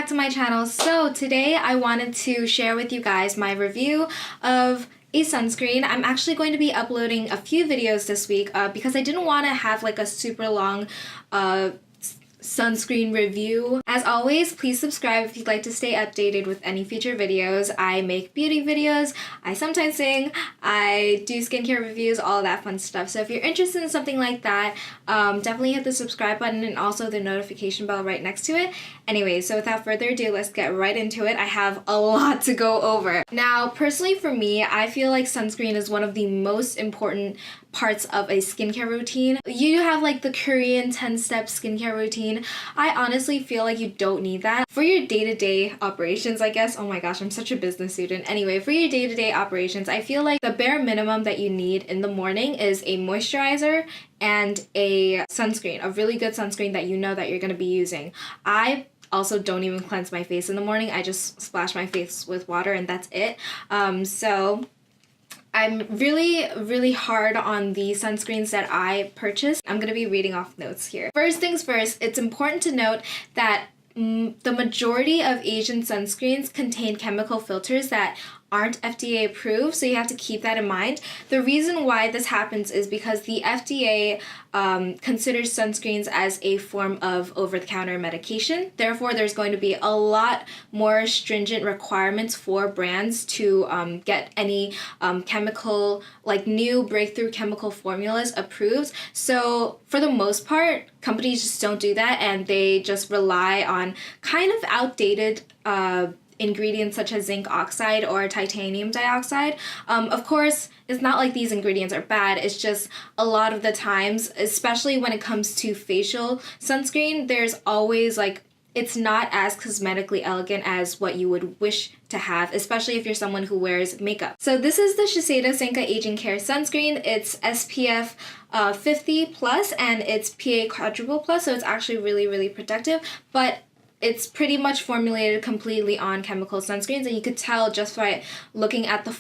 back to my channel. So today I wanted to share with you guys my review of a sunscreen. I'm actually going to be uploading a few videos this week because I didn't want to have like a super long sunscreen review. As always, please subscribe if you'd like to stay updated with any future videos. I make beauty videos, I sometimes sing, I do skincare reviews, all that fun stuff. So if you're interested in something like that, definitely hit the subscribe button and also the notification bell right next to it. Anyway, so without further ado, let's get right into it. I have a lot to go over. Now, personally for me, I feel like sunscreen is one of the most important parts of a skincare routine. You have like the Korean 10-step skincare routine. I honestly feel like you don't need that. For your day-to-day operations, I guess, oh my gosh, I'm such a business student. Anyway, for your day-to-day operations, I feel like the bare minimum that you need in the morning is a moisturizer and a sunscreen, a really good sunscreen that you know that you're going to be using. I also don't even cleanse my face in the morning. I just splash my face with water and that's it. So I'm really hard on the sunscreens that I purchased. I'm going to be reading off notes here. First things first, it's important to note that the majority of Asian sunscreens contain chemical filters that aren't FDA approved, so you have to keep that in mind. The reason why this happens is because the FDA considers sunscreens as a form of over-the-counter medication. Therefore, there's going to be a lot more stringent requirements for brands to get any chemical, like new breakthrough chemical formulas approved. So for the most part, companies just don't do that and they just rely on kind of outdated ingredients such as zinc oxide or titanium dioxide. Of course, it's not like these ingredients are bad, it's just a lot of the times, especially when it comes to facial sunscreen, there's always like, it's not as cosmetically elegant as what you would wish to have, especially if you're someone who wears makeup. So this is the Shiseido Senka Aging Care Sunscreen. It's SPF 50 plus and it's PA quadruple plus, so it's actually really protective, but it's pretty much formulated completely on chemical sunscreens, and you could tell just by looking at the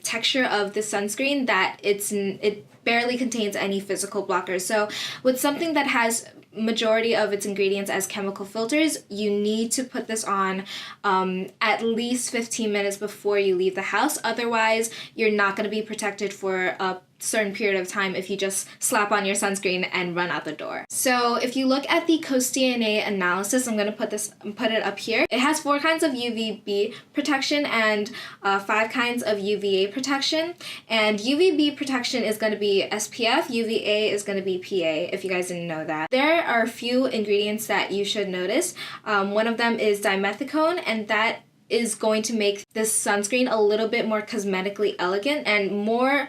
texture of the sunscreen that it barely contains any physical blockers. So with something that has majority of its ingredients as chemical filters, you need to put this on at least 15 minutes before you leave the house. Otherwise, you're not going to be protected for a certain period of time if you just slap on your sunscreen and run out the door. So if you look at the Coast DNA analysis, I'm going to put it up here. It has 4 kinds of UVB protection and 5 kinds of UVA protection. And UVB protection is going to be SPF, UVA is going to be PA, if you guys didn't know that. There are a few ingredients that you should notice. One of them is dimethicone, and that is going to make this sunscreen a little bit more cosmetically elegant and more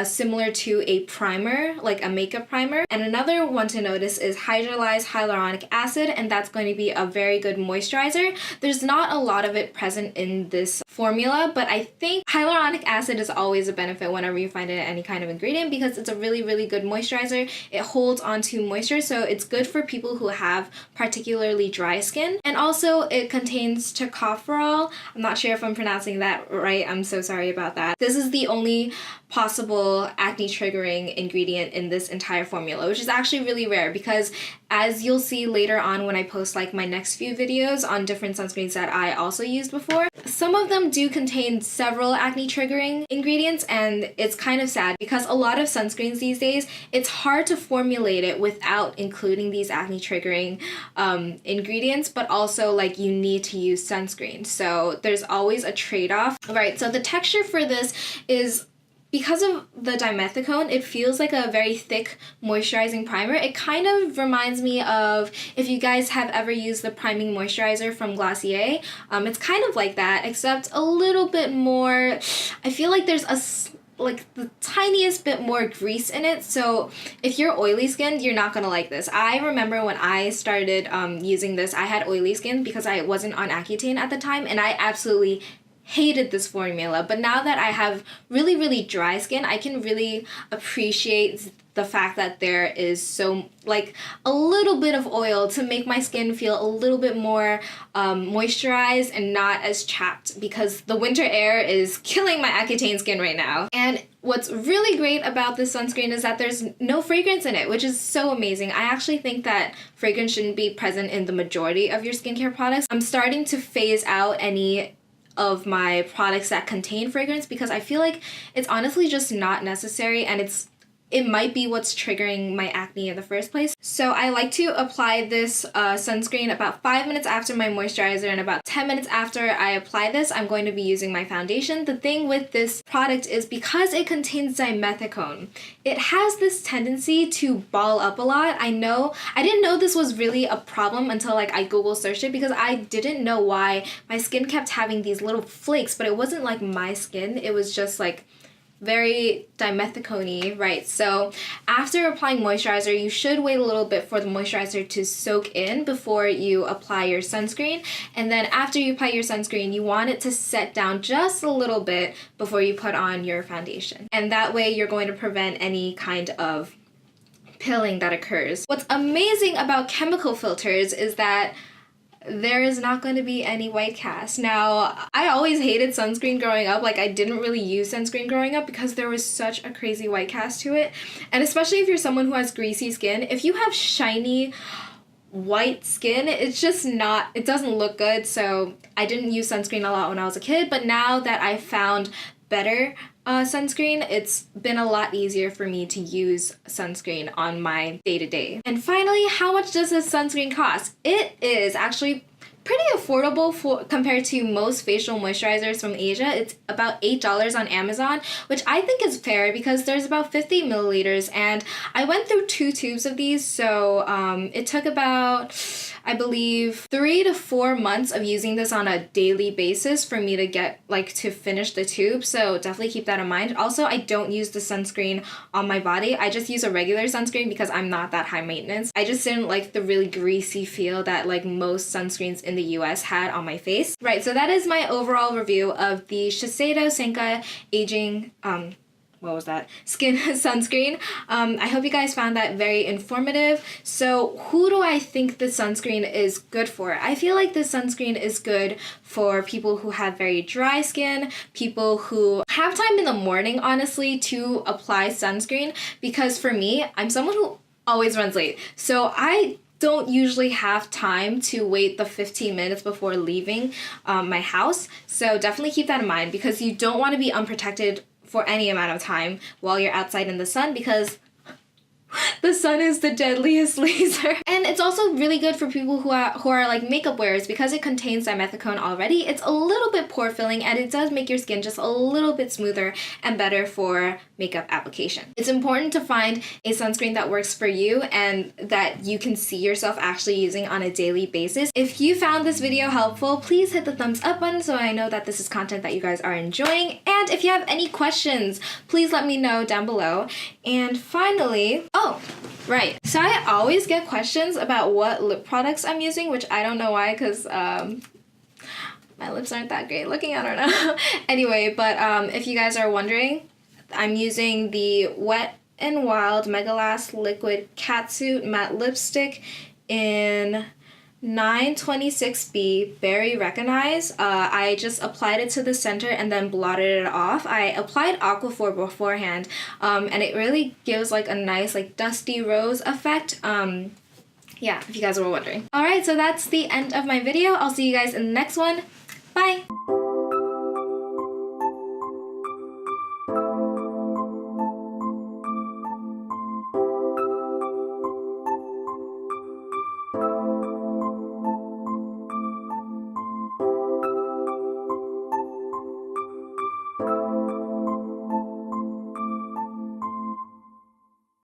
similar to a primer, like a makeup primer. And another one to notice is hydrolyzed hyaluronic acid, and that's going to be a very good moisturizer. There's not a lot of it present in this formula, but I think hyaluronic acid is always a benefit whenever you find it in any kind of ingredient because it's a really good moisturizer. It holds onto moisture, so it's good for people who have particularly dry skin. And also it contains tocopherol. I'm not sure if I'm pronouncing that right. I'm so sorry about that. This is the only possible acne triggering ingredient in this entire formula, which is actually really rare because as you'll see later on when I post like my next few videos on different sunscreens that I also used before, some of them do contain several acne triggering ingredients, and it's kind of sad because a lot of sunscreens these days, it's hard to formulate it without including these acne triggering ingredients, but also like you need to use sunscreen. So there's always a trade-off. Right, so the texture for this is, because of the dimethicone, it feels like a very thick moisturizing primer. It kind of reminds me of if you guys have ever used the priming moisturizer from Glossier. It's kind of like that, except a little bit more, I feel like there's like the tiniest bit more grease in it. So if you're oily skinned, you're not gonna like this. I remember when I started using this, I had oily skin because I wasn't on Accutane at the time, and I absolutely hated this formula, but now that I have really, really dry skin, I can really appreciate the fact that there is so, like, a little bit of oil to make my skin feel a little bit more moisturized and not as chapped, because the winter air is killing my Accutane skin right now. And what's really great about this sunscreen is that there's no fragrance in it, which is so amazing. I actually think that fragrance shouldn't be present in the majority of your skincare products. I'm starting to phase out any of my products that contain fragrance because I feel like it's honestly just not necessary, and it might be what's triggering my acne in the first place. So I like to apply this sunscreen about 5 minutes after my moisturizer, and about 10 minutes after I apply this, I'm going to be using my foundation. The thing with this product is because it contains dimethicone, it has this tendency to ball up a lot. I didn't know this was really a problem until like I Google searched it, because I didn't know why my skin kept having these little flakes, but it wasn't like my skin, it was just like very dimethicone-y, right? So after applying moisturizer, you should wait a little bit for the moisturizer to soak in before you apply your sunscreen. And then after you apply your sunscreen, you want it to set down just a little bit before you put on your foundation. And that way you're going to prevent any kind of pilling that occurs. What's amazing about chemical filters is that there is not going to be any white cast. Now, I always hated sunscreen growing up. Like, I didn't really use sunscreen growing up because there was such a crazy white cast to it. And especially if you're someone who has greasy skin, if you have shiny white skin, it's just not, it doesn't look good. So I didn't use sunscreen a lot when I was a kid, but now that I found better sunscreen, it's been a lot easier for me to use sunscreen on my day-to-day. And finally, how much does this sunscreen cost? It is actually pretty affordable compared to most facial moisturizers from Asia. It's about $8 on Amazon, which I think is fair because there's about 50 milliliters, and I went through 2 tubes of these, so it took about, I believe, 3 to 4 months of using this on a daily basis for me to get, like, to finish the tube, so definitely keep that in mind. Also, I don't use the sunscreen on my body. I just use a regular sunscreen because I'm not that high maintenance. I just didn't like the really greasy feel that, like, most sunscreens in the US had on my face. Right, so that is my overall review of the Shiseido Senka Aging, skin sunscreen. I hope you guys found that very informative. So who do I think this sunscreen is good for? I feel like this sunscreen is good for people who have very dry skin, people who have time in the morning, honestly, to apply sunscreen, because for me, I'm someone who always runs late. So I don't usually have time to wait the 15 minutes before leaving my house. So definitely keep that in mind, because you don't want to be unprotected for any amount of time while you're outside in the sun, because the sun is the deadliest laser. And it's also really good for people who are like makeup wearers, because it contains dimethicone already. It's a little bit pore filling, and it does make your skin just a little bit smoother and better for makeup application. It's important to find a sunscreen that works for you and that you can see yourself actually using on a daily basis. If you found this video helpful, please hit the thumbs up button so I know that this is content that you guys are enjoying. And if you have any questions, please let me know down below. And finally, oh, right. So I always get questions about what lip products I'm using, which I don't know why, because my lips aren't that great looking, I don't know. Anyway, but if you guys are wondering, I'm using the Wet n Wild Mega Last Liquid Catsuit Matte Lipstick in 926B Berry Recognize. I just applied it to the center and then blotted it off. I applied Aquaphor beforehand, and it really gives like a nice like dusty rose effect. Yeah, if you guys were wondering. Alright, so that's the end of my video. I'll see you guys in the next one. Bye!